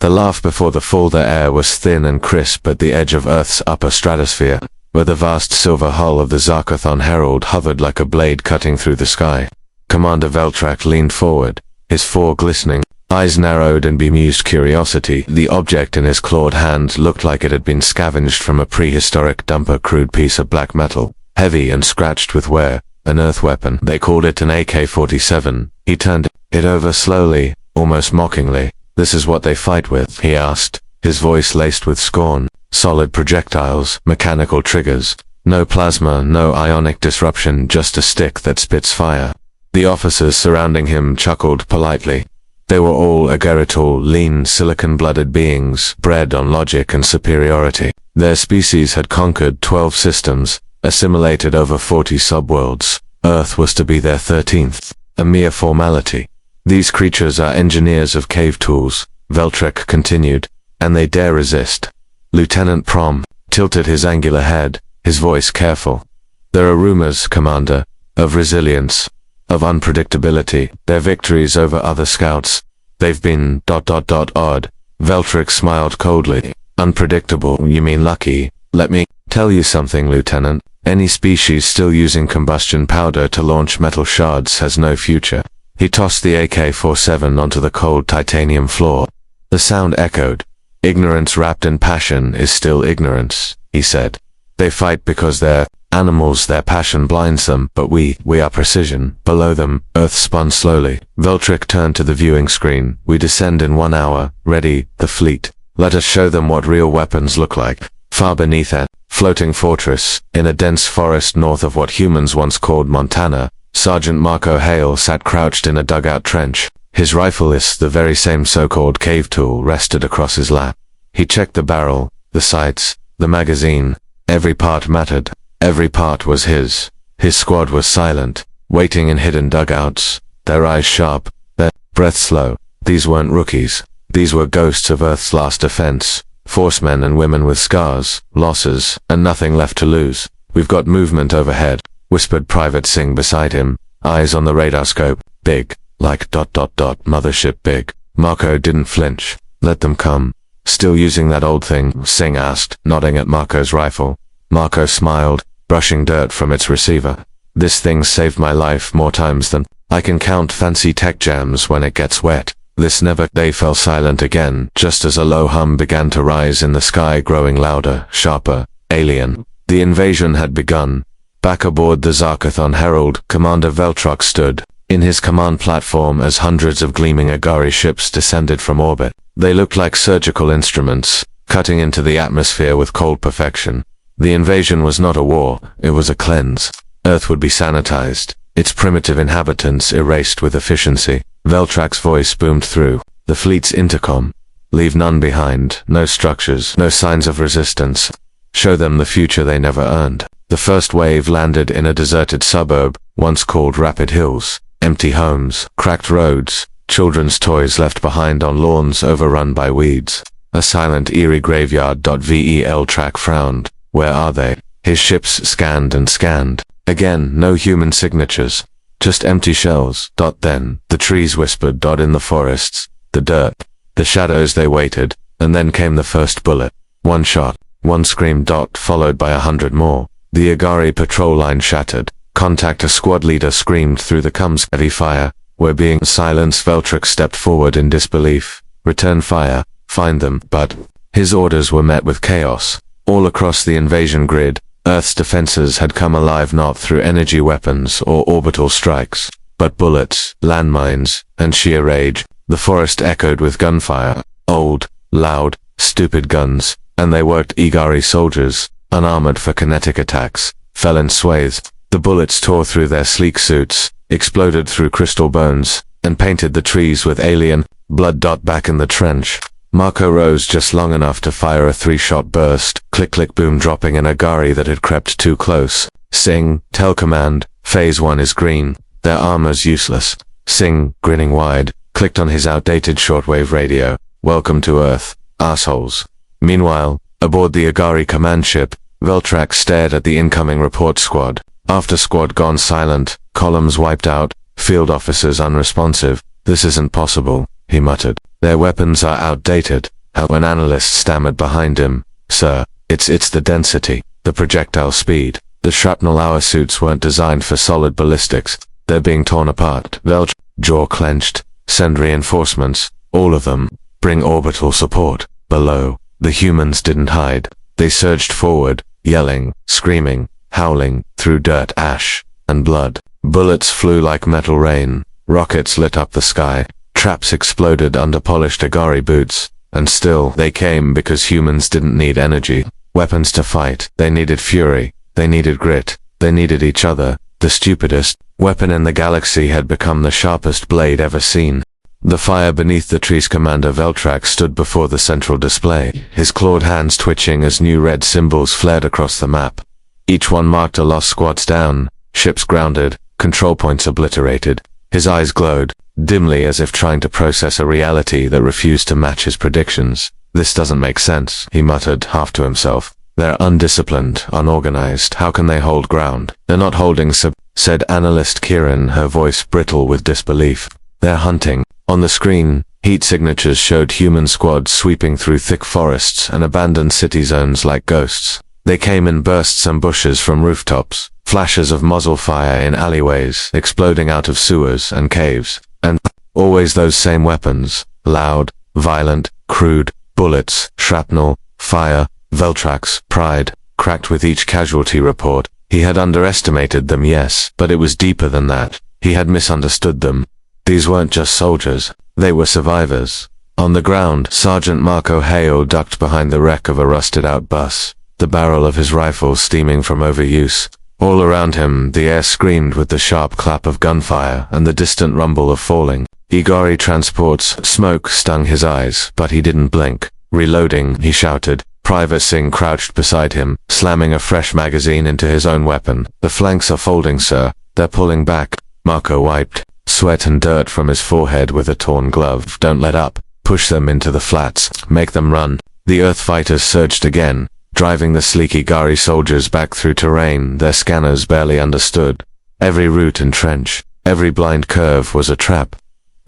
The laugh before the fall. The air was thin and crisp at the edge of Earth's upper stratosphere, where the vast silver hull of the Zarkathon Herald hovered like a blade cutting through the sky. Commander Veltrak leaned forward, his four glistening, eyes narrowed in bemused curiosity. The object in his clawed hand looked like it had been scavenged from a prehistoric dump, a crude piece of black metal, heavy and scratched with wear, an earth weapon. They called it an AK-47. He turned it over slowly, almost mockingly. "This is what they fight with?" he asked, his voice laced with scorn. "Solid projectiles, mechanical triggers. No plasma, no ionic disruption, just a stick that spits fire." The officers surrounding him chuckled politely. They were all Agarital, lean, silicon-blooded beings, bred on logic and superiority. Their species had conquered 12 systems, assimilated over 40 subworlds. Earth was to be their 13th, a mere formality. "These creatures are engineers of cave tools," Veltrak continued, "and they dare resist." Lieutenant Prom tilted his angular head, his voice careful. "There are rumors, Commander, of resilience, of unpredictability, their victories over other scouts. They've been ... odd. Veltrak smiled coldly. "Unpredictable, you mean lucky? Let me tell you something, Lieutenant. Any species still using combustion powder to launch metal shards has no future." He tossed the AK-47 onto the cold titanium floor. The sound echoed. "Ignorance wrapped in passion is still ignorance," he said. "They fight because they're animals, their passion blinds them, but we are precision." Below them, Earth spun slowly. Veltrak turned to the viewing screen. "We descend in 1 hour. Ready, the fleet. Let us show them what real weapons look like." Far beneath that floating fortress, in a dense forest north of what humans once called Montana, Sergeant Marco Hale sat crouched in a dugout trench. His rifle, the very same so-called cave tool, rested across his lap. He checked the barrel, the sights, the magazine. Every part mattered. Every part was his. His squad was silent, waiting in hidden dugouts, their eyes sharp, their breath slow. These weren't rookies. These were ghosts of Earth's last defense. Forcemen and women with scars, losses, and nothing left to lose. "We've got movement overhead," whispered Private Singh beside him, eyes on the radar scope. "Big, like ... mothership big." Marco didn't flinch. "Let them come." "Still using that old thing?" Singh asked, nodding at Marco's rifle. Marco smiled, brushing dirt from its receiver. "This thing's saved my life more times than I can count. Fancy tech jams when it gets wet. This never..." They fell silent again, just as a low hum began to rise in the sky, growing louder, sharper, alien. The invasion had begun. Back aboard the Zarkathon Herald, Commander Veltrak stood, in his command platform, as hundreds of gleaming Agari ships descended from orbit. They looked like surgical instruments, cutting into the atmosphere with cold perfection. The invasion was not a war, it was a cleanse. Earth would be sanitized, its primitive inhabitants erased with efficiency. Veltrak's voice boomed through the fleet's intercom. "Leave none behind, no structures, no signs of resistance. Show them the future they never earned." The first wave landed in a deserted suburb, once called Rapid Hills. Empty homes, cracked roads, children's toys left behind on lawns overrun by weeds. A silent, eerie graveyard. Veltrak frowned. "Where are they?" His ships scanned and scanned. Again, no human signatures. Just empty shells. Then, the trees whispered. In the forests, the dirt, the shadows. They waited, and then came the first bullet. One shot, one scream. Followed by 100 more. The Agari patrol line shattered. "Contact," a squad leader screamed through the comms. "Heavy fire. We're being..." Silence. Veltrak stepped forward in disbelief. "Return fire. Find them." But his orders were met with chaos. All across the invasion grid, Earth's defenses had come alive, not through energy weapons or orbital strikes, but bullets, landmines, and sheer rage. The forest echoed with gunfire. Old, loud, stupid guns, and they worked. Agari soldiers, unarmored for kinetic attacks, fell in swathes. The bullets tore through their sleek suits, exploded through crystal bones, and painted the trees with alien blood. Back in the trench, Marco rose just long enough to fire a 3-shot burst. Click, click, boom, dropping an Agari that had crept too close. "Singh, tell command, Phase 1 is green. Their armor's useless." Singh, grinning wide, clicked on his outdated shortwave radio. "Welcome to Earth, assholes." Meanwhile, aboard the Agari command ship, Veltrak stared at the incoming report squad. After squad gone silent, columns wiped out, field officers unresponsive. "This isn't possible," he muttered. Their weapons are outdated. An analyst stammered behind him. Sir, it's the density, the projectile speed. The shrapnel hour suits weren't designed for solid ballistics. They're being torn apart. Velch, jaw clenched. Send reinforcements. All of them. Bring orbital support. Below. The humans didn't hide. They surged forward, yelling, screaming, howling, through dirt, ash, and blood. Bullets flew like metal rain. Rockets lit up the sky. Traps exploded under polished Agari boots. And still, they came because humans didn't need energy. Weapons to fight. They needed fury. They needed grit. They needed each other. The stupidest weapon in the galaxy had become the sharpest blade ever seen. The fire beneath the trees. Commander Veltrak stood before the central display, his clawed hands twitching as new red symbols flared across the map. Each one marked a lost squads down, ships grounded, control points obliterated. His eyes glowed, dimly as if trying to process a reality that refused to match his predictions. This doesn't make sense, he muttered, half to himself. They're undisciplined, unorganized. How can they hold ground? They're not holding said analyst Kieran, her voice brittle with disbelief. They're hunting. On the screen, heat signatures showed human squads sweeping through thick forests and abandoned city zones like ghosts. They came in bursts and bushes from rooftops, flashes of muzzle fire in alleyways, exploding out of sewers and caves, and always those same weapons, loud, violent, crude, bullets, shrapnel, fire. Veltrak's pride cracked with each casualty report. He had underestimated them, yes, but it was deeper than that. He had misunderstood them. These weren't just soldiers, they were survivors. On the ground, Sergeant Marco Hale ducked behind the wreck of a rusted-out bus, the barrel of his rifle steaming from overuse. All around him, the air screamed with the sharp clap of gunfire and the distant rumble of falling. Igari transports, smoke stung his eyes, but he didn't blink. Reloading, he shouted. Private Singh crouched beside him, slamming a fresh magazine into his own weapon. The flanks are folding, sir. They're pulling back. Marco wiped sweat and dirt from his forehead with a torn glove. Don't let up. Push them into the flats. Make them run. The Earth fighters surged again, driving the sleek Igari soldiers back through terrain their scanners barely understood. Every route and trench, every blind curve was a trap.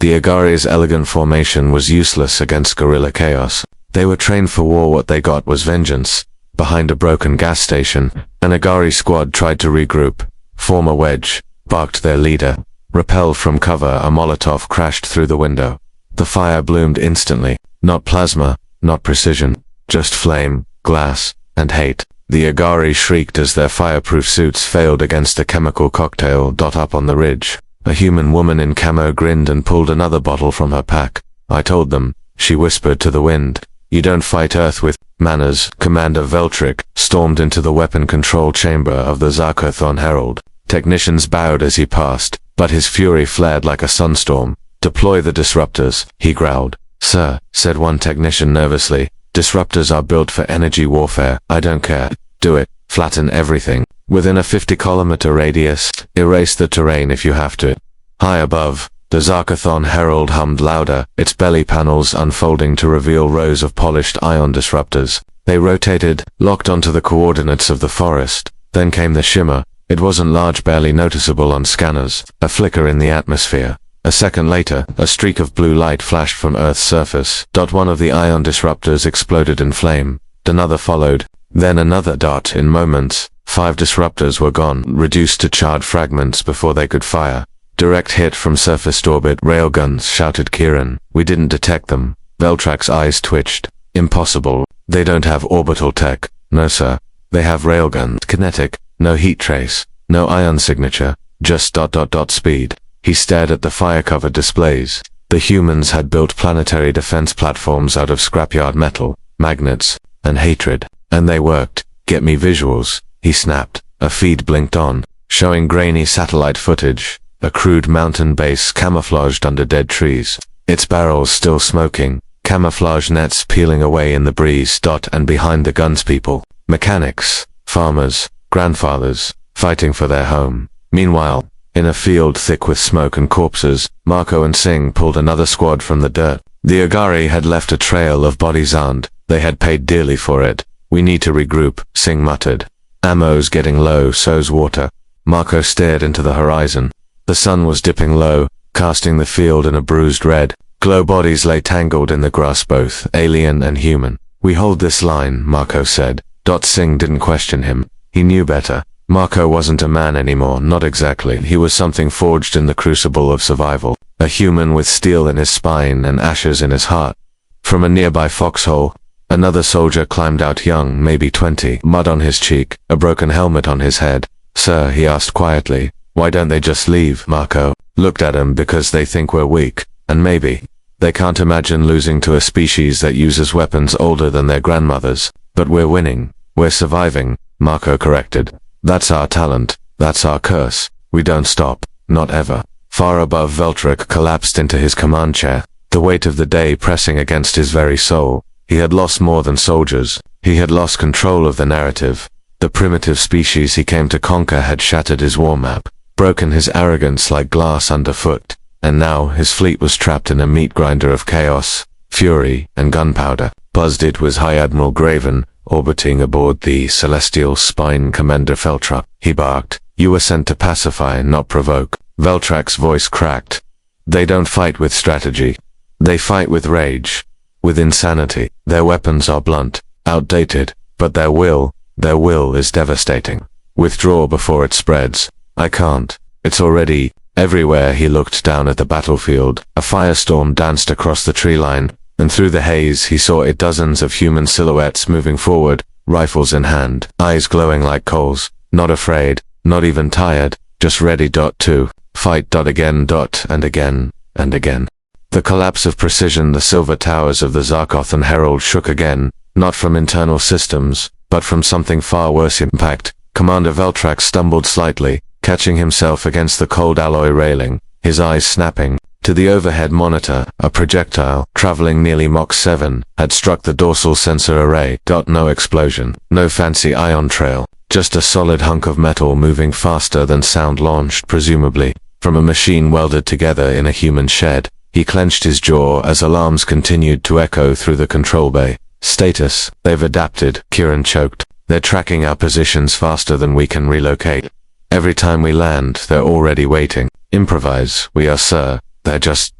The Igari's elegant formation was useless against guerrilla chaos. They were trained for war. What they got was vengeance. Behind a broken gas station, an Agari squad tried to regroup, form a wedge, barked their leader. Repelled from cover, a Molotov crashed through the window. The fire bloomed instantly. Not plasma, not precision, just flame, glass, and hate. The Agari shrieked as their fireproof suits failed against a chemical cocktail up on the ridge. A human woman in camo grinned and pulled another bottle from her pack. I told them, she whispered to the wind. You don't fight Earth with manners. Commander Veltrak stormed into the weapon control chamber of the Zarkothon Herald. Technicians bowed as he passed, but his fury flared like a sunstorm. Deploy the disruptors, he growled. Sir, said one technician nervously, disruptors are built for energy warfare. I don't care. Do it. Flatten everything. Within a 50-kilometer radius, erase the terrain if you have to. High above, the Zarkothon Herald hummed louder, its belly panels unfolding to reveal rows of polished ion disruptors. They rotated, locked onto the coordinates of the forest. Then came the shimmer. It wasn't large, barely noticeable on scanners, a flicker in the atmosphere. A second later, a streak of blue light flashed from Earth's surface. One of the ion disruptors exploded in flame. Another followed, then another. In moments, 5 disruptors were gone, reduced to charred fragments before they could fire. Direct hit from surfaced orbit. Railguns, shouted Kieran. We didn't detect them. Veltrak's eyes twitched. Impossible. They don't have orbital tech. No, sir. They have railguns. Kinetic. No heat trace. No ion signature. Just ... speed. He stared at the fire-covered displays. The humans had built planetary defense platforms out of scrapyard metal, magnets, and hatred. And they worked. Get me visuals, he snapped. A feed blinked on, showing grainy satellite footage. A crude mountain base camouflaged under dead trees. Its barrels still smoking. Camouflage nets peeling away in the breeze. And behind the guns people. Mechanics, farmers, grandfathers, fighting for their home. Meanwhile, in a field thick with smoke and corpses, Marco and Singh pulled another squad from the dirt. The Agari had left a trail of bodies and they had paid dearly for it. We need to regroup, Singh muttered. Ammo's getting low, so's water. Marco stared into the horizon. The sun was dipping low, casting the field in a bruised red. Glow bodies lay tangled in the grass, both alien and human. "We hold this line," Marco said. Singh didn't question him. He knew better. Marco wasn't a man anymore, not exactly. He was something forged in the crucible of survival. A human with steel in his spine and ashes in his heart. From a nearby foxhole, another soldier climbed out, young, maybe 20, mud on his cheek, a broken helmet on his head. "Sir," he asked quietly, "why don't they just leave?" Marco looked at him. "Because they think we're weak, and maybe they can't imagine losing to a species that uses weapons older than their grandmothers. But we're winning. We're surviving," Marco corrected. "That's our talent. That's our curse. We don't stop. Not ever." Far above, Veltrak collapsed into his command chair, the weight of the day pressing against his very soul. He had lost more than soldiers. He had lost control of the narrative. The primitive species he came to conquer had shattered his war map, broken his arrogance like glass underfoot, and now his fleet was trapped in a meat grinder of chaos, fury, and gunpowder. Buzzed. It was High Admiral Graven, orbiting aboard the Celestial Spine Commander Veltrak. He barked. "You were sent to pacify, not provoke." Veltrak's voice cracked. "They don't fight with strategy. They fight with rage, with insanity. Their weapons are blunt, outdated, but their will is devastating. Withdraw before it spreads." "I can't. It's already everywhere." He looked down at the battlefield. A firestorm danced across the tree line, and through the haze he saw dozens of human silhouettes moving forward, rifles in hand, eyes glowing like coals, not afraid, not even tired, just ready to fight again and again and again. The collapse of precision. The silver towers of the Zarkothan Herald shook again, not from internal systems, but from something far worse. Impact. Commander Veltrak stumbled slightly, catching himself against the cold alloy railing, his eyes snapping. To the overhead monitor, a projectile, traveling nearly Mach 7, had struck the dorsal sensor array. No explosion, no fancy ion trail, just a solid hunk of metal moving faster than sound, launched, presumably, from a machine welded together in a human shed. He clenched his jaw as alarms continued to echo through the control bay. "Status, they've adapted," Kieran choked. "They're tracking our positions faster than we can relocate. Every time we land, they're already waiting. Improvise, we are, sir. They're just ...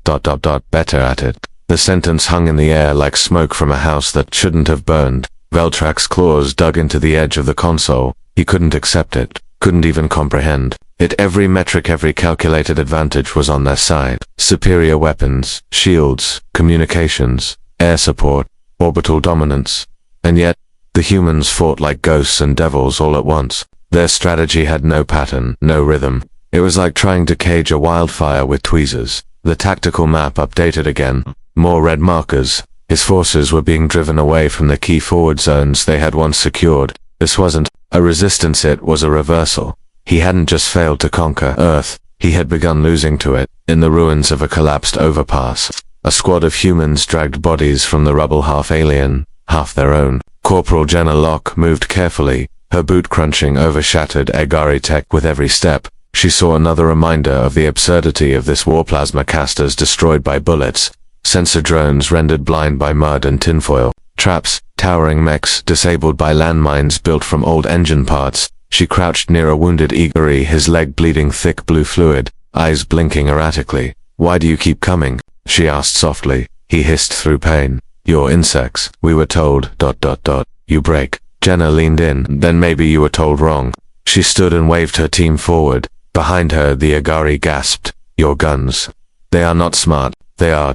better at it." The sentence hung in the air like smoke from a house that shouldn't have burned. Veltrak's claws dug into the edge of the console. He couldn't accept it, couldn't even comprehend it. Every metric, every calculated advantage was on their side. Superior weapons, shields, communications, air support, orbital dominance. And yet, the humans fought like ghosts and devils all at once. Their strategy had no pattern, no rhythm. It was like trying to cage a wildfire with tweezers. The tactical map updated again. More red markers. His forces were being driven away from the key forward zones they had once secured. This wasn't a resistance, it was a reversal. He hadn't just failed to conquer Earth, he had begun losing to it. In the ruins of a collapsed overpass, a squad of humans dragged bodies from the rubble, half alien, half their own. Corporal Jenna Locke moved carefully, her boot crunching over shattered Agari tech with every step. She saw another reminder of the absurdity of this war. Plasma casters destroyed by bullets, sensor drones rendered blind by mud and tinfoil, traps, towering mechs disabled by landmines built from old engine parts. She crouched near a wounded Igari, his leg bleeding thick blue fluid, eyes blinking erratically. "Why do you keep coming?" she asked softly. He hissed through pain. "You're insects, we were told ... You break." Jenna leaned in. "Then maybe you were told wrong." She stood and waved her team forward. Behind her, the Agari gasped. "Your guns. They are not smart. They are ...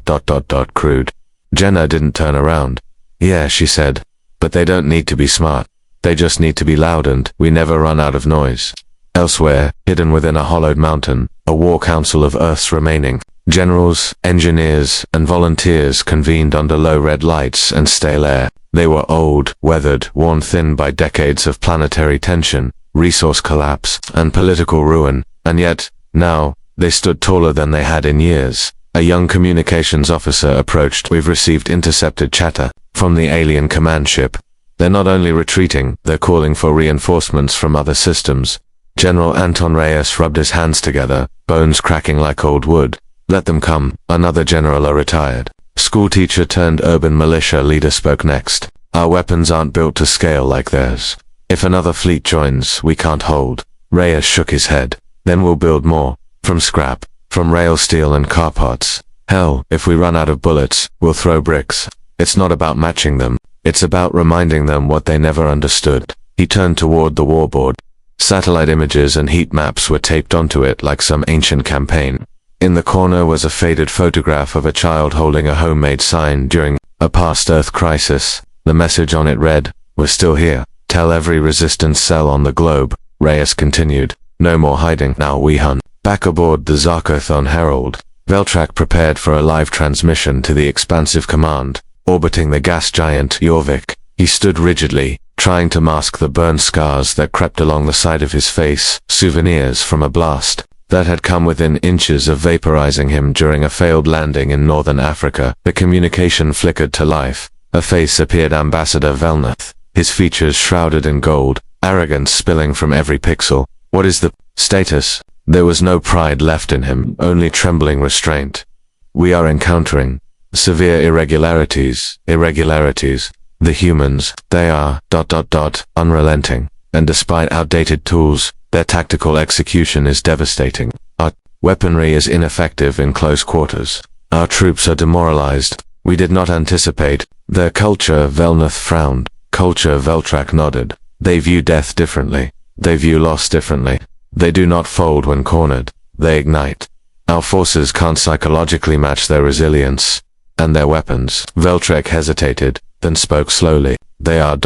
crude." Jenna didn't turn around. "Yeah," she said. "But they don't need to be smart. They just need to be loud, and we never run out of noise." Elsewhere, hidden within a hollowed mountain, a war council of Earth's remaining generals, engineers, and volunteers convened under low red lights and stale air. They were old, weathered, worn thin by decades of planetary tension, resource collapse, and political ruin, and yet, now, they stood taller than they had in years. A young communications officer approached. "We've received intercepted chatter from the alien command ship. They're not only retreating, they're calling for reinforcements from other systems." General Anton Reyes rubbed his hands together, bones cracking like old wood. "Let them come." Another general, a retired schoolteacher turned urban militia leader, spoke next. "Our weapons aren't built to scale like theirs. If another fleet joins, we can't hold." Reyes shook his head. "Then we'll build more. From scrap. From rail steel and car parts. Hell, if we run out of bullets, we'll throw bricks. It's not about matching them. It's about reminding them what they never understood. He turned toward the warboard. Satellite images and heat maps were taped onto it like some ancient campaign. In the corner was a faded photograph of a child holding a homemade sign during a past Earth crisis. The message on it read, "We're still here. Tell every resistance cell on the globe." Reyes continued, "No more hiding, now we hunt." Back aboard the Zarkothon Herald, Veltrak prepared for a live transmission to the expansive command. Orbiting the gas giant Jorvik, he stood rigidly, trying to mask the burn scars that crept along the side of his face, souvenirs from a blast that had come within inches of vaporizing him during a failed landing in northern Africa. The communication flickered to life. A face appeared, Ambassador Velnath, his features shrouded in gold, arrogance spilling from every pixel. "What is the status?" There was no pride left in him, only trembling restraint. "We are encountering severe irregularities. The humans, they are ... unrelenting, and despite outdated tools, their tactical execution is devastating. Our weaponry is ineffective in close quarters. Our troops are demoralized. We did not anticipate their culture." Velnath frowned. "Culture," Veltrak nodded. "They view death differently. They view loss differently. They do not fold when cornered. They ignite. Our forces can't psychologically match their resilience. And their weapons." Veltrak hesitated, then spoke slowly. "They are ...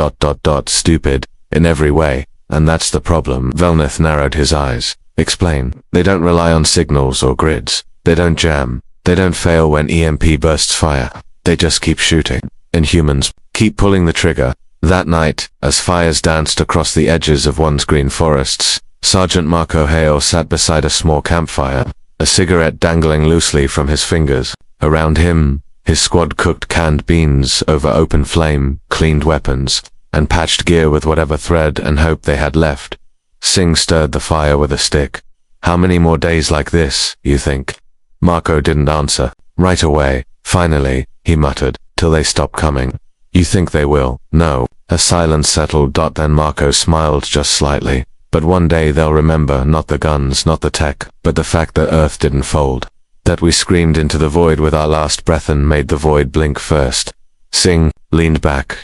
stupid, in every way, and that's the problem." Velnath narrowed his eyes. "Explain." "They don't rely on signals or grids. They don't jam. They don't fail when EMP bursts fire. They just keep shooting. And humans keep pulling the trigger." That night, as fires danced across the edges of once green forests, Sergeant Marco Hale sat beside a small campfire, a cigarette dangling loosely from his fingers. Around him, his squad cooked canned beans over open flame, cleaned weapons, and patched gear with whatever thread and hope they had left. Singh stirred the fire with a stick. "How many more days like this, you think?" Marco didn't answer. "Right away, finally," he muttered, "till they stop coming." "You think they will?" "No." A silence settled. Then Marco smiled just slightly. "But one day they'll remember, not the guns, not the tech, but the fact that Earth didn't fold. That we screamed into the void with our last breath and made the void blink first." Singh leaned back.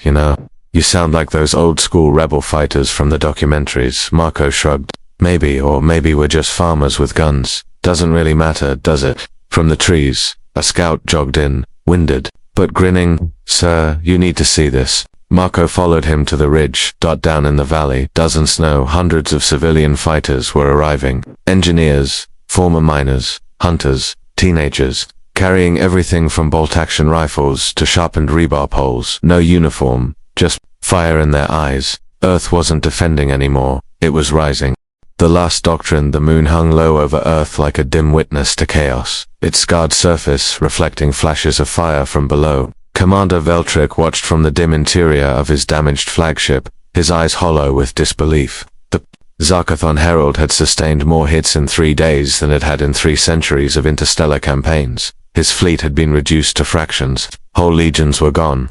You sound like those old-school rebel fighters from the documentaries." Marco shrugged. Maybe we're just farmers with guns. Doesn't really matter, does it?" From the trees, a scout jogged in, winded, but grinning. "Sir, you need to see this." Marco followed him to the ridge. Down in the valley, doesn't snow, hundreds of civilian fighters were arriving. Engineers, former miners, hunters, teenagers, carrying everything from bolt-action rifles to sharpened rebar poles. No uniform, just fire in their eyes. Earth wasn't defending anymore, it was rising. The last doctrine. The moon hung low over Earth like a dim witness to chaos, its scarred surface reflecting flashes of fire from below. Commander Veltrak watched from the dim interior of his damaged flagship, his eyes hollow with disbelief. The Zarkothon Herald had sustained more hits in 3 days than it had in 3 centuries of interstellar campaigns. His fleet had been reduced to fractions. Whole legions were gone.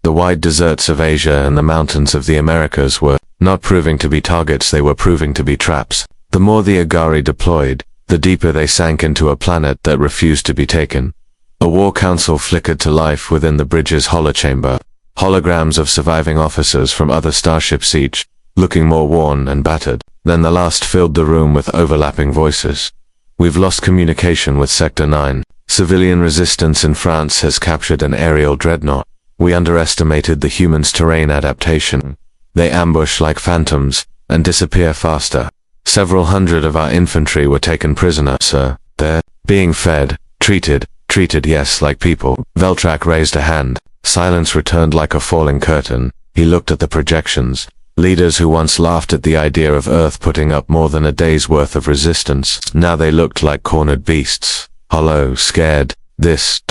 The wide deserts of Asia and the mountains of the Americas were not proving to be targets, they were proving to be traps. The more the Agari deployed, the deeper they sank into a planet that refused to be taken. A war council flickered to life within the bridge's holochamber. Holograms of surviving officers from other starships, each looking more worn and battered. Then the last filled the room with overlapping voices. "We've lost communication with Sector 9. Civilian resistance in France has captured an aerial dreadnought. We underestimated the humans' terrain adaptation. They ambush like phantoms and disappear faster. Several hundred of our infantry were taken prisoner, sir. They're being fed, treated, yes, like people." Veltrak raised a hand. Silence returned like a falling curtain. He looked at the projections. Leaders who once laughed at the idea of Earth putting up more than a day's worth of resistance, now they looked like cornered beasts. Hollow, scared. "This ...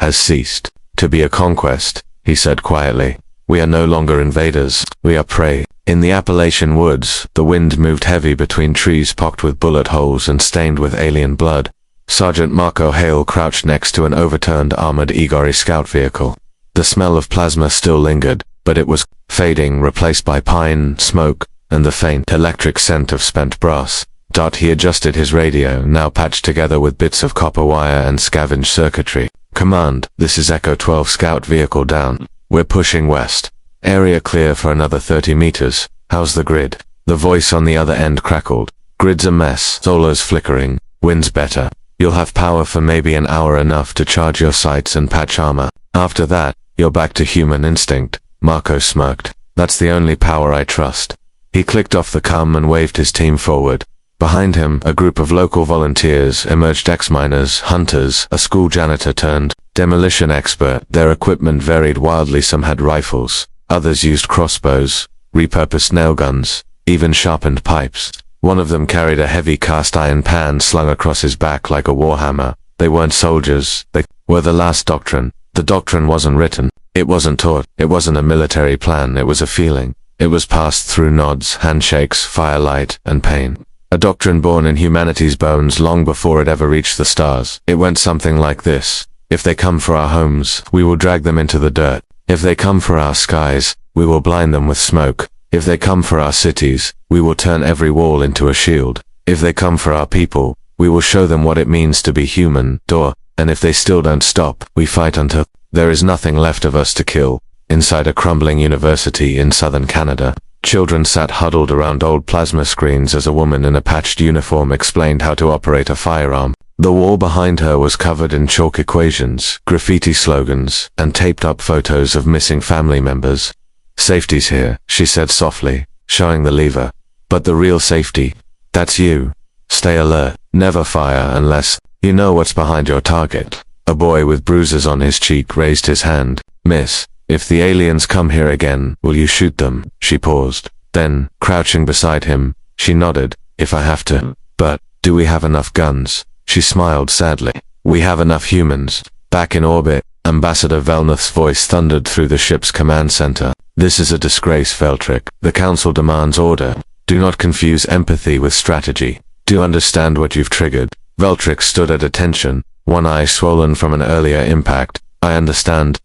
has ceased to be a conquest," he said quietly. "We are no longer invaders, we are prey." In the Appalachian woods, the wind moved heavy between trees pocked with bullet holes and stained with alien blood. Sergeant Marco Hale crouched next to an overturned armored Igori scout vehicle. The smell of plasma still lingered, but it was fading, replaced by pine, smoke, and the faint electric scent of spent brass. He adjusted his radio, now patched together with bits of copper wire and scavenged circuitry. Command, this is Echo 12 scout vehicle down. We're pushing west. Area clear for another 30 meters. How's the grid? The voice on the other end crackled. Grid's a mess. Solar's flickering. Wind's better. You'll have power for maybe an hour, enough to charge your sights and patch armor. After that, you're back to human instinct. Marco smirked. That's the only power I trust. He clicked off the comm and waved his team forward. Behind him, a group of local volunteers emerged, ex-miners, hunters, a school janitor turned demolition expert. Their equipment varied wildly. Some had rifles, others used crossbows, repurposed nail guns, even sharpened pipes. One of them carried a heavy cast iron pan slung across his back like a warhammer. They weren't soldiers, they were the last doctrine. The doctrine wasn't written, it wasn't taught, it wasn't a military plan, it was a feeling. It was passed through nods, handshakes, firelight, and pain. A doctrine born in humanity's bones long before it ever reached the stars. It went something like this. If they come for our homes, we will drag them into the dirt. If they come for our skies, we will blind them with smoke. If they come for our cities, we will turn every wall into a shield. If they come for our people, we will show them what it means to be human. And if they still don't stop, we fight until there is nothing left of us to kill. Inside a crumbling university in southern Canada, children sat huddled around old plasma screens as a woman in a patched uniform explained how to operate a firearm. The wall behind her was covered in chalk equations, graffiti slogans, and taped-up photos of missing family members. Safety's here, she said softly, showing the lever. But the real safety, that's you. Stay alert, never fire unless you know what's behind your target. A boy with bruises on his cheek raised his hand. Miss, if the aliens come here again, will you shoot them? She paused. Then, crouching beside him, she nodded. If I have to. But, do we have enough guns? She smiled sadly. We have enough humans. Back in orbit, Ambassador Velnath's voice thundered through the ship's command center. This is a disgrace, Veltric. The Council demands order. Do not confuse empathy with strategy. Do you understand what you've triggered? Veltric stood at attention, one eye swollen from an earlier impact. I understand, ...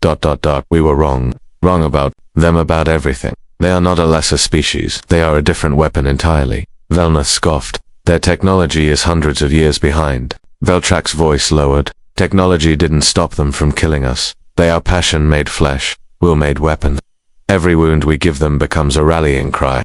We were wrong. Wrong about them, about everything. They are not a lesser species. They are a different weapon entirely. Velnath scoffed. Their technology is hundreds of years behind. Veltrac's voice lowered. Technology didn't stop them from killing us. They are passion made flesh, will made weapon. Every wound we give them becomes a rallying cry.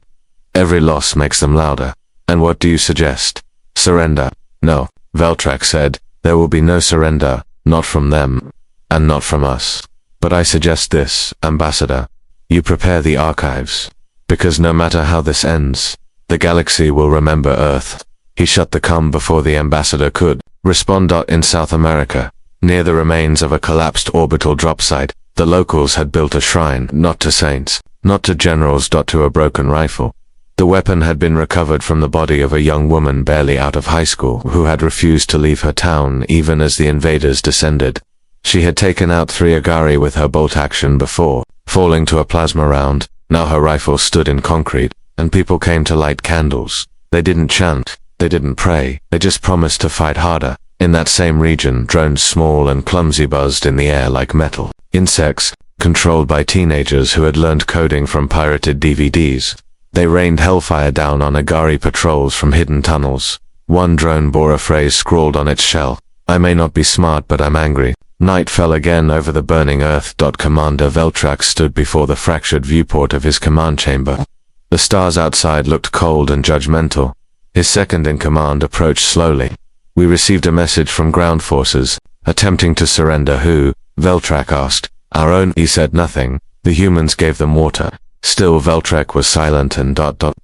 Every loss makes them louder. And what do you suggest? Surrender. No, Veltrac said. There will be no surrender, not from them, and not from us. But I suggest this, Ambassador. You prepare the archives. Because no matter how this ends, the galaxy will remember Earth. He shut the comm before the ambassador could respond. In South America, near the remains of a collapsed orbital drop site, the locals had built a shrine, not to saints, not to generals, to a broken rifle. The weapon had been recovered from the body of a young woman barely out of high school who had refused to leave her town even as the invaders descended. She had taken out 3 Agari with her bolt action before, falling to a plasma round. Now her rifle stood in concrete, and people came to light candles. They didn't chant, they didn't pray, they just promised to fight harder. In that same region, drones small and clumsy buzzed in the air like metal insects, controlled by teenagers who had learned coding from pirated DVDs. They rained hellfire down on Agari patrols from hidden tunnels. One drone bore a phrase scrawled on its shell. I may not be smart, but I'm angry. Night fell again over the burning Earth. Commander Veltrac stood before the fractured viewport of his command chamber. The stars outside looked cold and judgmental. His second-in-command approached slowly. We received a message from ground forces, attempting to surrender. Who? Veltrac asked. Our own. He said nothing. The humans gave them water. Still Veltrac was silent and ...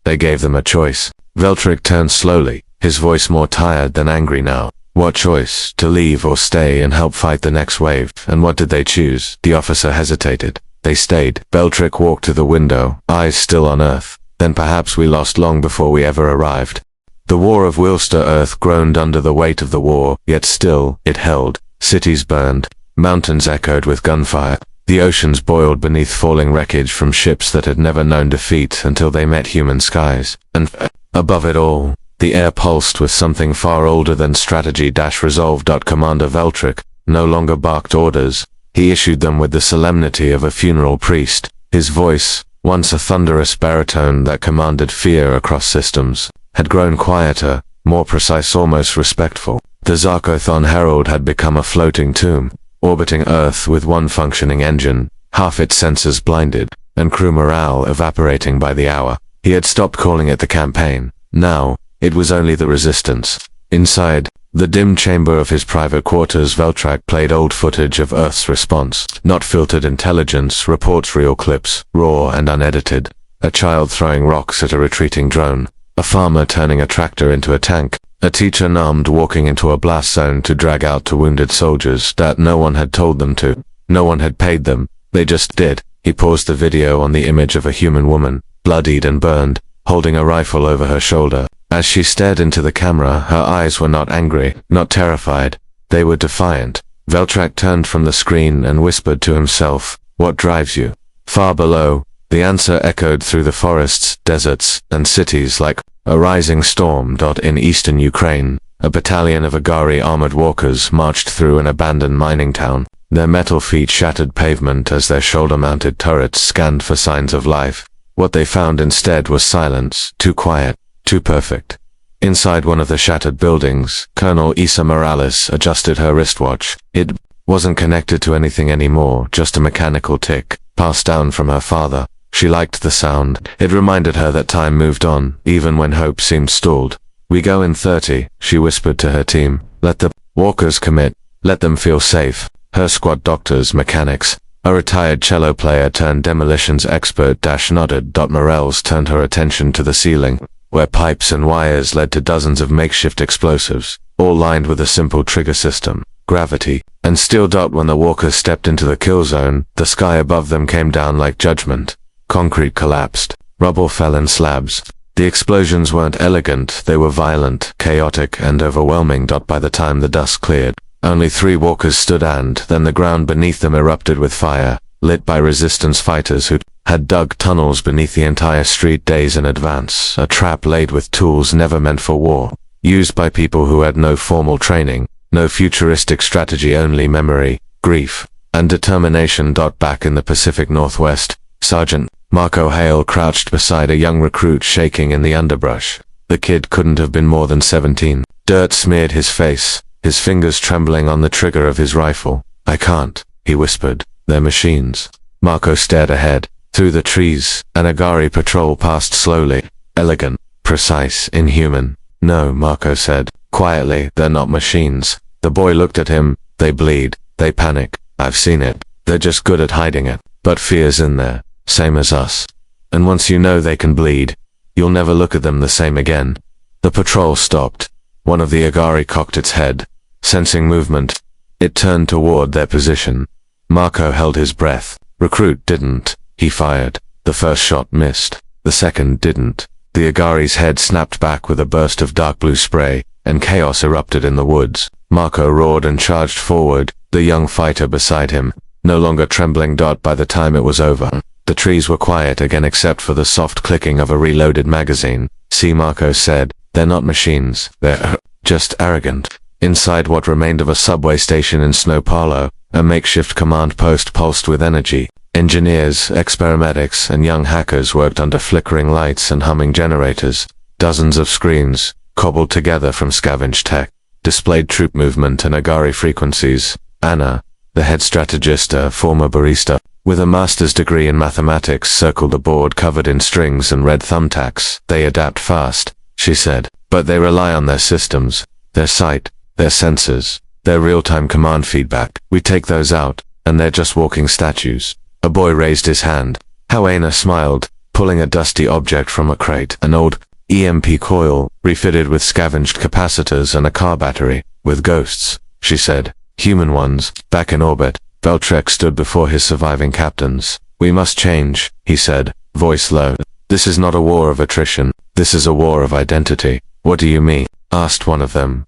They gave them a choice. Veltrac turned slowly, his voice more tired than angry now. What choice? To leave or stay and help fight the next wave? And what did they choose? The officer hesitated. They stayed. Veltrac walked to the window, eyes still on Earth. Then perhaps we lost long before we ever arrived. The war of Wilster. Earth groaned under the weight of the war, yet still, it held. Cities burned. Mountains echoed with gunfire. The oceans boiled beneath falling wreckage from ships that had never known defeat until they met human skies. And above it all, the air pulsed with something far older than strategy-resolve. Commander Veltrac no longer barked orders. He issued them with the solemnity of a funeral priest. His voice, once a thunderous baritone that commanded fear across systems, had grown quieter, more precise, almost respectful. The Zarkothon Herald had become a floating tomb, orbiting Earth with one functioning engine, half its sensors blinded, and crew morale evaporating by the hour. He had stopped calling it the campaign. Now, it was only the resistance. Inside the dim chamber of his private quarters, Veltrak played old footage of Earth's response. Not filtered intelligence, reports, real clips, raw and unedited. A child throwing rocks at a retreating drone. A farmer turning a tractor into a tank. A teacher numbed walking into a blast zone to drag out to wounded soldiers that no one had told them to. No one had paid them. They just did. He paused the video on the image of a human woman, bloodied and burned, holding a rifle over her shoulder. As she stared into the camera, her eyes were not angry, not terrified. They were defiant. Veltrak turned from the screen and whispered to himself, "What drives you?" Far below, the answer echoed through the forests, deserts, and cities like a rising storm. In eastern Ukraine, a battalion of Agari armored walkers marched through an abandoned mining town. Their metal feet shattered pavement as their shoulder-mounted turrets scanned for signs of life. What they found instead was silence, too quiet, too perfect. Inside one of the shattered buildings, Colonel Isa Morales adjusted her wristwatch. It wasn't connected to anything anymore, just a mechanical tick, passed down from her father. She liked the sound. It reminded her that time moved on, even when hope seemed stalled. "We go in 30, she whispered to her team. "Let the walkers commit. Let them feel safe." Her squad doctors, mechanics, a retired cello player turned demolitions expert nodded. Morales turned her attention to the ceiling, where pipes and wires led to dozens of makeshift explosives, all lined with a simple trigger system, gravity, and still. When the walkers stepped into the kill zone, the sky above them came down like judgment. Concrete collapsed. Rubble fell in slabs. The explosions weren't elegant, they were violent, chaotic, and overwhelming. By the time the dust cleared, only 3 walkers stood, and then the ground beneath them erupted with fire, lit by resistance fighters who had dug tunnels beneath the entire street days in advance, a trap laid with tools never meant for war, used by people who had no formal training, no futuristic strategy, only memory, grief, and determination. Back in the Pacific Northwest, Sergeant Marco Hale crouched beside a young recruit shaking in the underbrush. The kid couldn't have been more than 17. Dirt smeared his face, his fingers trembling on the trigger of his rifle. "I can't," he whispered. "They're machines." Marco stared ahead. Through the trees, an Agari patrol passed slowly. Elegant, precise, inhuman. "No," Marco said, quietly, "they're not machines." The boy looked at him. "They bleed. They panic. I've seen it. They're just good at hiding it. But fear's in there. Same as us. And once you know they can bleed, you'll never look at them the same again." The patrol stopped. One of the Agari cocked its head. Sensing movement, it turned toward their position. Marco held his breath. Recruit didn't. He fired. The first shot missed. The second didn't. The Agari's head snapped back with a burst of dark blue spray, and chaos erupted in the woods. Marco roared and charged forward, the young fighter beside him, no longer trembling. By the time it was over, the trees were quiet again except for the soft clicking of a reloaded magazine. "See," Marco said, "they're not machines. They're just arrogant." Inside what remained of a subway station in Snow Paulo, a makeshift command post pulsed with energy. Engineers, experimatics, and young hackers worked under flickering lights and humming generators. Dozens of screens, cobbled together from scavenged tech, displayed troop movement and Agari frequencies. Anna, the head strategist, a former barista, with a master's degree in mathematics, circled a board covered in strings and red thumbtacks. "They adapt fast," she said, "but they rely on their systems, their sight, their sensors, their real-time command feedback. We take those out, and they're just walking statues." A boy raised his hand. Helena smiled, pulling a dusty object from a crate, an old EMP coil, refitted with scavenged capacitors and a car battery. "With ghosts," she said. "Human ones, back in orbit." Veltrak stood before his surviving captains. "We must change," he said, voice low. "This is not a war of attrition. This is a war of identity." "What do you mean?" asked one of them.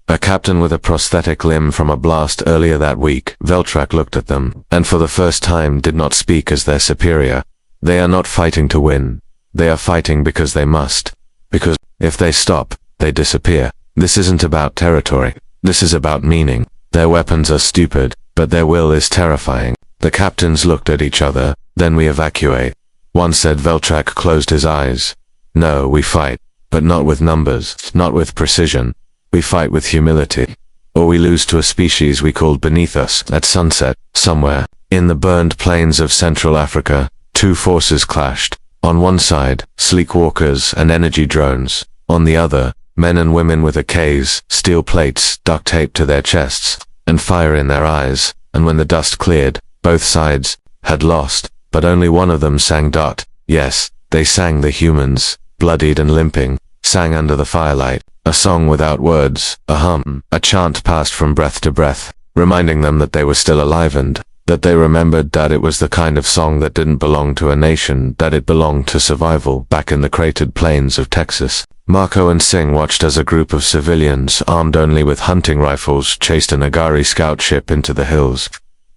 A captain with a prosthetic limb from a blast earlier that week. Veltrak looked at them, and for the first time did not speak as their superior. "They are not fighting to win. They are fighting because they must. Because, if they stop, they disappear. This isn't about territory. This is about meaning. Their weapons are stupid, but their will is terrifying." The captains looked at each other. "Then we evacuate." One said. Veltrak closed his eyes. "No, we fight." but not with numbers, not with precision. We fight with humility. Or we lose to a species we called beneath us. At sunset, somewhere, in the burned plains of Central Africa, two forces clashed. On one side, sleek walkers and energy drones. On the other, men and women with AKs, steel plates duct taped to their chests, and fire in their eyes. And when the dust cleared, both sides had lost, but only one of them sang. Yes, they sang, the humans, bloodied and limping, sang under the firelight. A song without words, a hum, a chant passed from breath to breath, reminding them that they were still alive and that they remembered that it was the kind of song that didn't belong to a nation, that it belonged to survival back in the cratered plains of Texas. Marco and Singh watched as a group of civilians, armed only with hunting rifles, chased an Agari scout ship into the hills.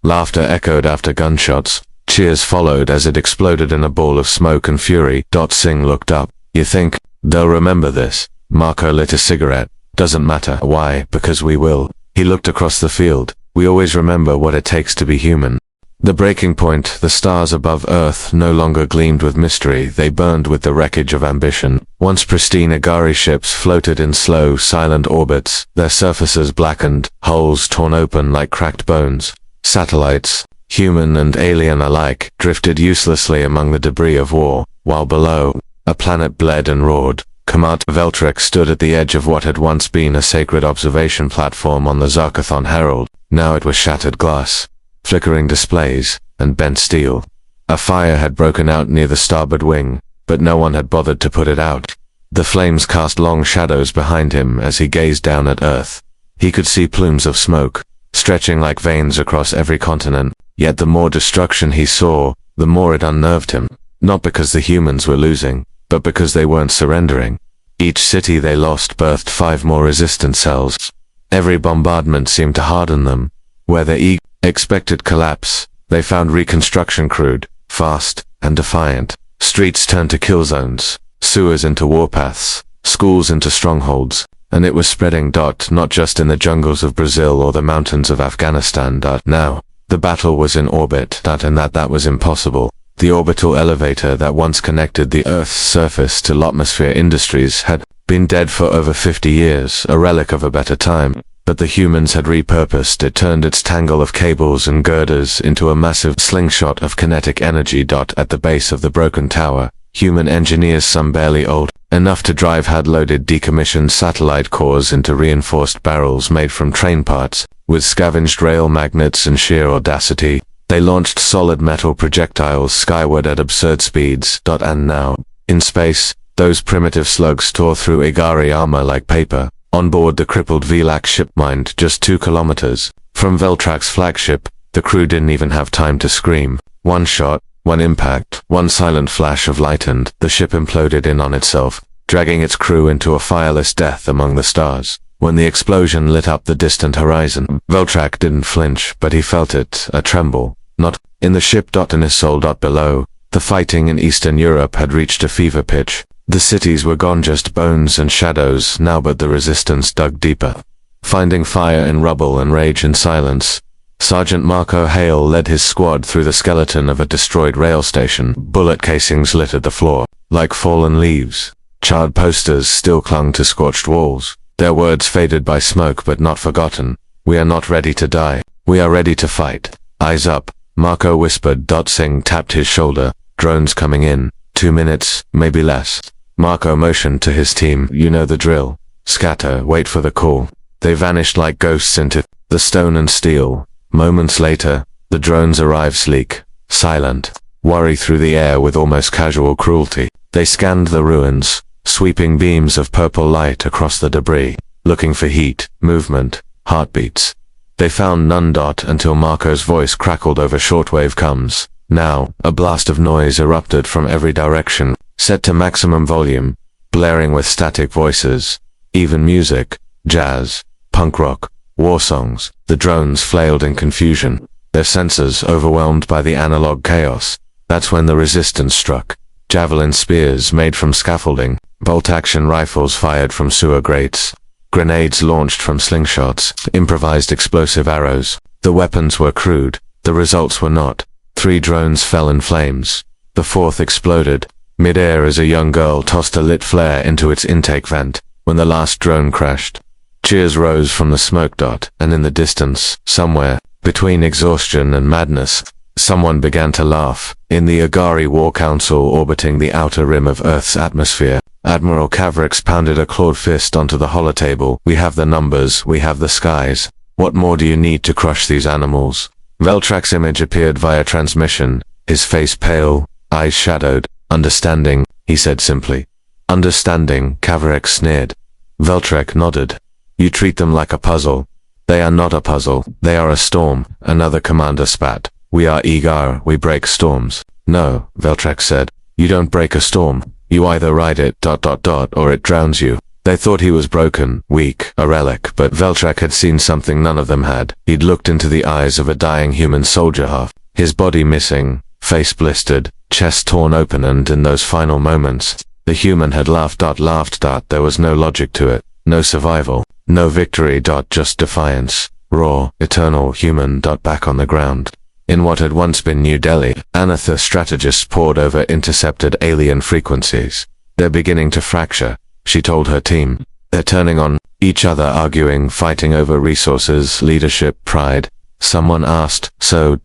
Laughter echoed after gunshots. Cheers followed as it exploded in a ball of smoke and fury. Singh looked up. You think they'll remember this? Marco lit a cigarette. Doesn't matter. Why? Because we will. He looked across the field. We always remember what it takes to be human. The breaking point, the stars above Earth, no longer gleamed with mystery. They burned with the wreckage of ambition. Once pristine Agari ships floated in slow, silent orbits, their surfaces blackened, hulls torn open like cracked bones. Satellites, human and alien alike, drifted uselessly among the debris of war, while below, a planet bled and roared. Commander Veltrek stood at the edge of what had once been a sacred observation platform on the Zarkathon Herald. Now it was shattered glass, flickering displays, and bent steel. A fire had broken out near the starboard wing, but no one had bothered to put it out. The flames cast long shadows behind him as he gazed down at Earth. He could see plumes of smoke, stretching like veins across every continent, yet the more destruction he saw, the more it unnerved him. Not because the humans were losing, but because they weren't surrendering. Each city they lost birthed 5 more resistance cells. Every bombardment seemed to harden them. Where they expected collapse, they found reconstruction crude, fast, and defiant. Streets turned to kill zones, sewers into warpaths, schools into strongholds, and it was spreading. Not just in the jungles of Brazil or the mountains of Afghanistan. Now, the battle was in orbit. And that was impossible. The orbital elevator that once connected the Earth's surface to Lotmosphere Industries had been dead for over 50 years, a relic of a better time. But the humans had repurposed it, turned its tangle of cables and girders into a massive slingshot of kinetic energy. At the base of the broken tower, human engineers, some barely old enough to drive, had loaded decommissioned satellite cores into reinforced barrels made from train parts. With scavenged rail magnets and sheer audacity, they launched solid metal projectiles skyward at absurd speeds. And now, in space, those primitive slugs tore through Igari armor like paper. On board the crippled Velak ship mined just 2 kilometers from Veltrak's flagship, the crew didn't even have time to scream. One shot, one impact, one silent flash of light, and the ship imploded in on itself, dragging its crew into a fireless death among the stars. When the explosion lit up the distant horizon, Veltrak didn't flinch, but he felt it, a tremble. Not in the ship. In his soul. Below, the fighting in Eastern Europe had reached a fever pitch. The cities were gone, just bones and shadows now, but the resistance dug deeper, finding fire in rubble and rage in silence. Sergeant Marco Hale led his squad through the skeleton of a destroyed rail station. Bullet casings littered the floor, like fallen leaves. Charred posters still clung to scorched walls. Their words faded by smoke, but not forgotten. We are not ready to die. We are ready to fight. Eyes up, Marco whispered. Singh tapped his shoulder. Drones coming in. 2 minutes, maybe less. Marco motioned to his team. You know the drill. Scatter, wait for the call. They vanished like ghosts into the stone and steel. Moments later, the drones arrived, sleek, silent, worry through the air with almost casual cruelty. They scanned the ruins, sweeping beams of purple light across the debris, looking for heat, movement, heartbeats. They found none. Until Marco's voice crackled over shortwave comms. Now, a blast of noise erupted from every direction, set to maximum volume, blaring with static voices, even music, jazz, punk rock, war songs. The drones flailed in confusion, their sensors overwhelmed by the analog chaos. That's when the resistance struck. Javelin spears made from scaffolding, bolt-action rifles fired from sewer grates, grenades launched from slingshots, improvised explosive arrows. The weapons were crude, the results were not. 3 drones fell in flames. The 4th exploded, Mid-air as a young girl tossed a lit flare into its intake vent when the last drone crashed. Cheers rose from the smoke dot, and in the distance, somewhere, between exhaustion and madness, someone began to laugh. In the Agari War Council orbiting the outer rim of Earth's atmosphere, Admiral Cavrix pounded a clawed fist onto the holotable. We have the numbers, we have the skies. What more do you need to crush these animals? Veltrak's image appeared via transmission, his face pale, eyes shadowed. Understanding, he said simply. Understanding, Cavrix sneered. Veltrak nodded. You treat them like a puzzle. They are not a puzzle, they are a storm, another commander spat. We are Egar, we break storms. No, Veltrak said. You don't break a storm. You either ride it, or it drowns you. They thought he was broken, weak, a relic, but Veltrak had seen something none of them had. He'd looked into the eyes of a dying human soldier half, his body missing, face blistered, chest torn open, and in those final moments, the human had laughed. There was no logic to it, no survival, no victory. Just defiance, raw, eternal human. Back on the ground. In what had once been New Delhi, Anatha strategists pored over intercepted alien frequencies. They're beginning to fracture, she told her team. They're turning on each other, arguing, fighting over resources, leadership, pride. Someone asked, so,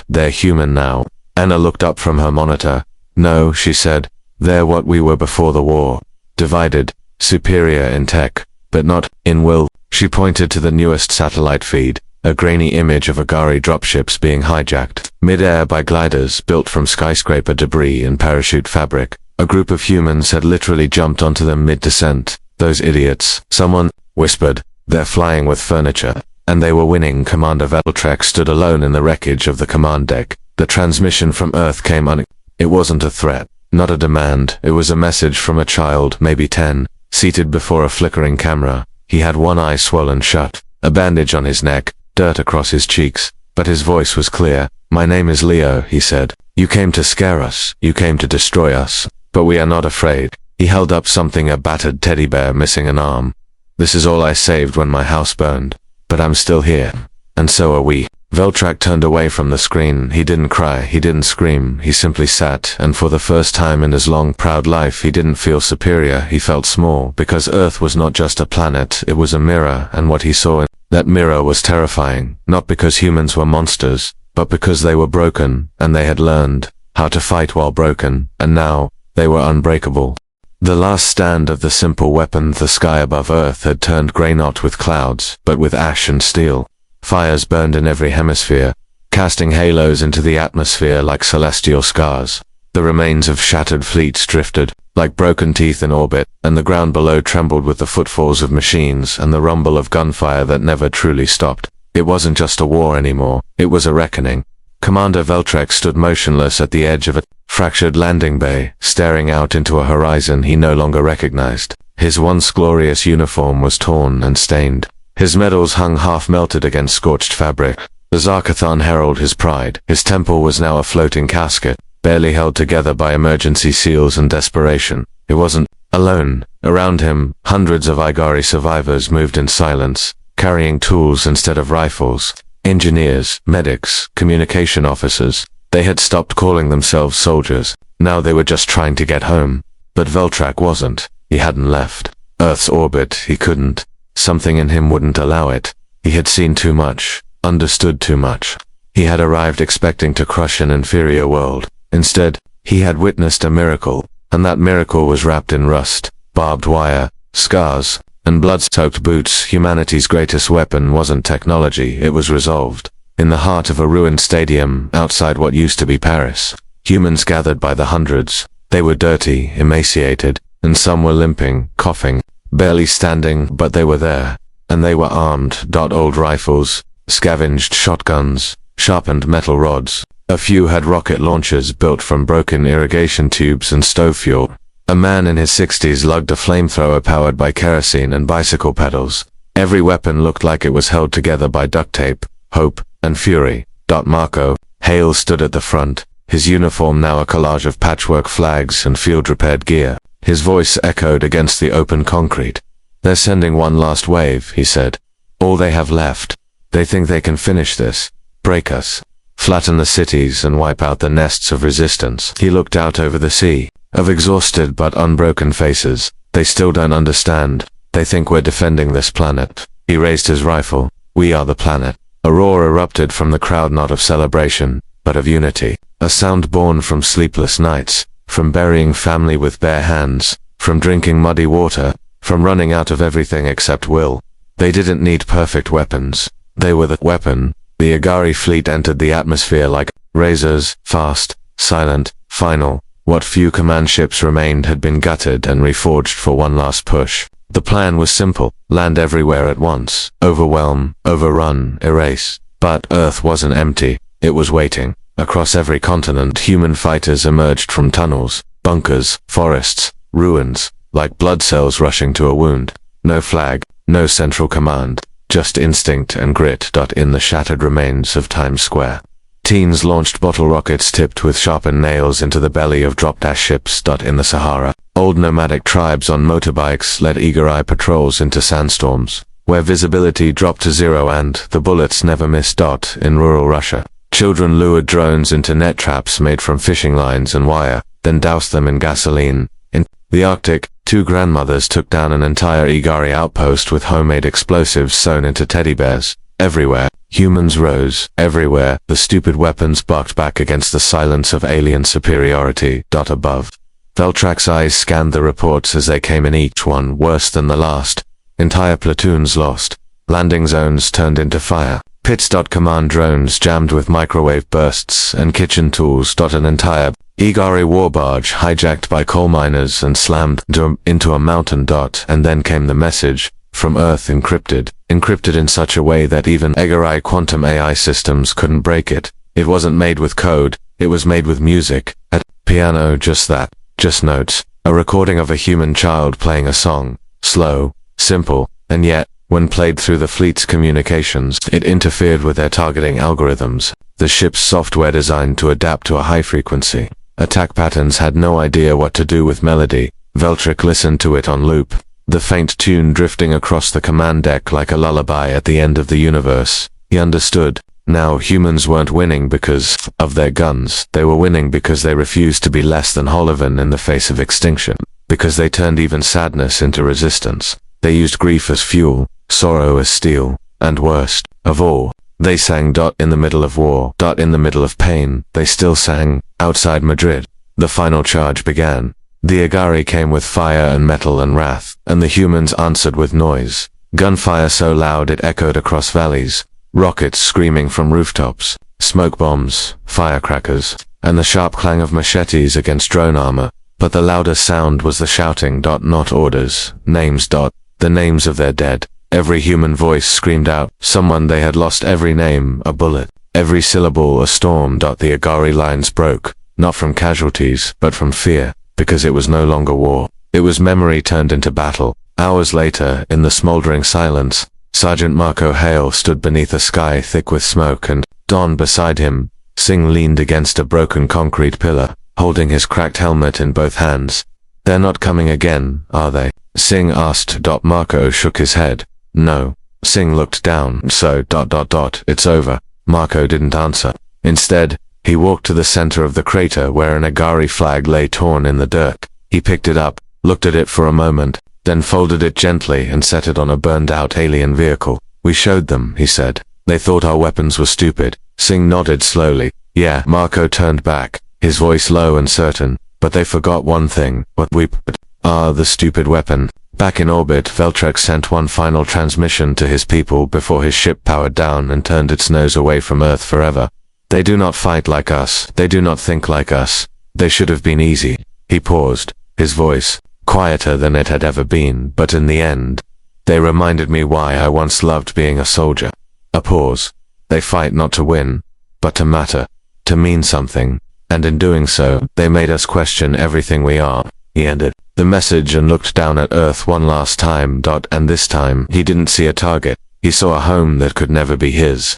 they're human now. Anna looked up from her monitor. No, she said, they're what we were before the war. Divided, superior in tech, but not in will. She pointed to the newest satellite feed, a grainy image of Agari dropships being hijacked, mid-air by gliders built from skyscraper debris and parachute fabric. A group of humans had literally jumped onto them mid-descent. Those idiots, someone whispered. They're flying with furniture. And they were winning. Commander Veltrak stood alone in the wreckage of the command deck. The transmission from Earth came It wasn't a threat, not a demand. It was a message from a child, maybe 10, seated before a flickering camera. He had one eye swollen shut, a bandage on his neck, dirt across his cheeks, but his voice was clear. My name is Leo, he said. You came to scare us, you came to destroy us, but we are not afraid. He held up something, a battered teddy bear missing an arm. This is all I saved when my house burned, but I'm still here, and so are we. Veltrak turned away from the screen. He didn't cry, he didn't scream, he simply sat, and for the first time in his long, proud life he didn't feel superior, he felt small, because Earth was not just a planet, it was a mirror, and what he saw in that mirror was terrifying, not because humans were monsters, but because they were broken, and they had learned how to fight while broken, and now, they were unbreakable. The last stand of the simple weapon, the sky above Earth, had turned grey, not with clouds, but with ash and steel. Fires burned in every hemisphere, casting halos into the atmosphere like celestial scars. The remains of shattered fleets drifted, like broken teeth in orbit, and the ground below trembled with the footfalls of machines and the rumble of gunfire that never truly stopped. It wasn't just a war anymore, it was a reckoning. Commander Veltrak stood motionless at the edge of a fractured landing bay, staring out into a horizon he no longer recognized. His once glorious uniform was torn and stained. His medals hung half-melted against scorched fabric. The Zarkathon herald his pride. His temple was now a floating casket, barely held together by emergency seals and desperation. He wasn't alone. Around him, hundreds of Igari survivors moved in silence, carrying tools instead of rifles. Engineers, medics, communication officers. They had stopped calling themselves soldiers. Now they were just trying to get home. But Veltrak wasn't. He hadn't left Earth's orbit. He couldn't. Something in him wouldn't allow it. He had seen too much, understood too much. He had arrived expecting to crush an inferior world. Instead, he had witnessed a miracle, and that miracle was wrapped in rust, barbed wire, scars, and blood-soaked boots. Humanity's greatest weapon wasn't technology, it was resolved. In the heart of a ruined stadium, outside what used to be Paris, humans gathered by the hundreds. They were dirty, emaciated, and some were limping, coughing, barely standing, but they were there. And they were armed. Old rifles, scavenged shotguns, sharpened metal rods. A few had rocket launchers built from broken irrigation tubes and stove fuel. A man in his 60s lugged a flamethrower powered by kerosene and bicycle pedals. Every weapon looked like it was held together by duct tape, hope, and fury. Marco Hale stood at the front, his uniform now a collage of patchwork flags and field-repaired gear. His voice echoed against the open concrete. They're sending one last wave, he said. All they have left. They think they can finish this, break us, flatten the cities and wipe out the nests of resistance. He looked out over the sea. of exhausted but unbroken faces. They still don't understand. They think we're defending this planet. He raised his rifle. We are the planet. A roar erupted from the crowd, not of celebration, but of unity. A sound born from sleepless nights, from burying family with bare hands, from drinking muddy water, from running out of everything except will. They didn't need perfect weapons. They were the weapon. The Igari fleet entered the atmosphere like razors, fast, silent, final. What few command ships remained had been gutted and reforged for one last push. The plan was simple: land everywhere at once, overwhelm, overrun, erase. But Earth wasn't empty. It was waiting. Across every continent, human fighters emerged from tunnels, bunkers, forests, ruins, like blood cells rushing to a wound. No flag, no central command, just instinct and grit. In the shattered remains of Times Square, teens launched bottle rockets tipped with sharpened nails into the belly of drop-dash ships. In the Sahara, old nomadic tribes on motorbikes led eager-eye patrols into sandstorms, where visibility dropped to zero and the bullets never missed. In rural Russia, children lured drones into net traps made from fishing lines and wire, then doused them in gasoline. In the Arctic, two grandmothers took down an entire Igari outpost with homemade explosives sewn into teddy bears. Everywhere, humans rose. Everywhere, the stupid weapons barked back against the silence of alien superiority. Above, Veltrak's eyes scanned the reports as they came in, each one worse than the last. Entire platoons lost. Landing zones turned into fire. Pits. Command drones jammed with microwave bursts and kitchen tools. An entire Igari war barge hijacked by coal miners and slammed into a mountain. And then came the message from Earth, encrypted in such a way that even Igari quantum AI systems couldn't break it. It wasn't made with code, it was made with music. A piano, just that, just notes. A recording of a human child playing a song. Slow, simple, and yet, when played through the fleet's communications, it interfered with their targeting algorithms. The ship's software designed to adapt to a high frequency. Attack patterns had no idea what to do with melody. Veltrak listened to it on loop, the faint tune drifting across the command deck like a lullaby at the end of the universe. He understood. Now humans weren't winning because of their guns. They were winning because they refused to be less than Holovan in the face of extinction. Because they turned even sadness into resistance. They used grief as fuel, sorrow as steel, and worst of all, they sang. In the middle of war. In the middle of pain, they still sang. Outside Madrid, the final charge began. The Igari came with fire and metal and wrath, and the humans answered with noise. Gunfire so loud it echoed across valleys, rockets screaming from rooftops, smoke bombs, firecrackers, and the sharp clang of machetes against drone armor. But the louder sound was the shouting. Not orders, names. The names of their dead. Every human voice screamed out someone they had lost. Every name, a bullet. Every syllable, a storm. The Igari lines broke, not from casualties, but from fear. Because it was no longer war. It was memory turned into battle. Hours later, in the smoldering silence, Sergeant Marco Hale stood beneath a sky thick with smoke, and Don beside him. Singh leaned against a broken concrete pillar, holding his cracked helmet in both hands. "They're not coming again, are they?" Singh asked. Marco shook his head. "No." Singh looked down. "So, it's over." Marco didn't answer. Instead, he walked to the center of the crater where an Igari flag lay torn in the dirt. He picked it up, looked at it for a moment, then folded it gently and set it on a burned-out alien vehicle. "We showed them," he said. "They thought our weapons were stupid." Singh nodded slowly. "Yeah." Marco turned back, his voice low and certain. "But they forgot one thing. What we are the stupid weapon." Back in orbit, Veltrak sent one final transmission to his people before his ship powered down and turned its nose away from Earth forever. "They do not fight like us. They do not think like us. They should have been easy." He paused, his voice quieter than it had ever been, but in the end, "They reminded me why I once loved being a soldier." A pause. "They fight not to win, but to matter, to mean something, and in doing so, they made us question everything we are." He ended the message and looked down at Earth one last time. And this time, he didn't see a target. He saw a home that could never be his.